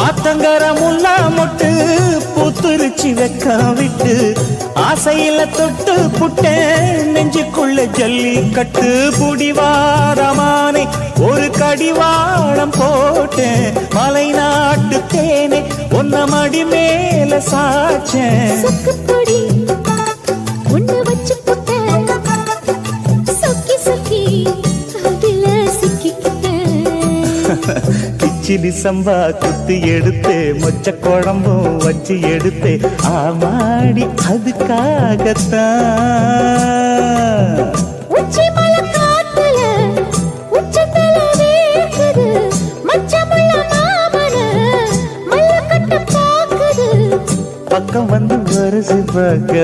ஆத்தங்கரமுல்லா மொட்டு பூத்துருச்சி வெக்க விட்டு ஆசையில தொட்டு புட்டேன் நெஞ்சுக்குள்ள ஜல்லி கட்டு புடிவாரமானே ஒரு கடிவாளம் போட்டேன் மலை நாட்டு தேனே ஒன்ன மடி மேல சாச்சேன் கிச்சிலி சம்பா குத்தி எடுத்து மொச்ச குழம்பும் வச்சு எடுத்து ஆமாடி அதுக்காகத்தான் பக்கம் வந்து வருது பக்கம்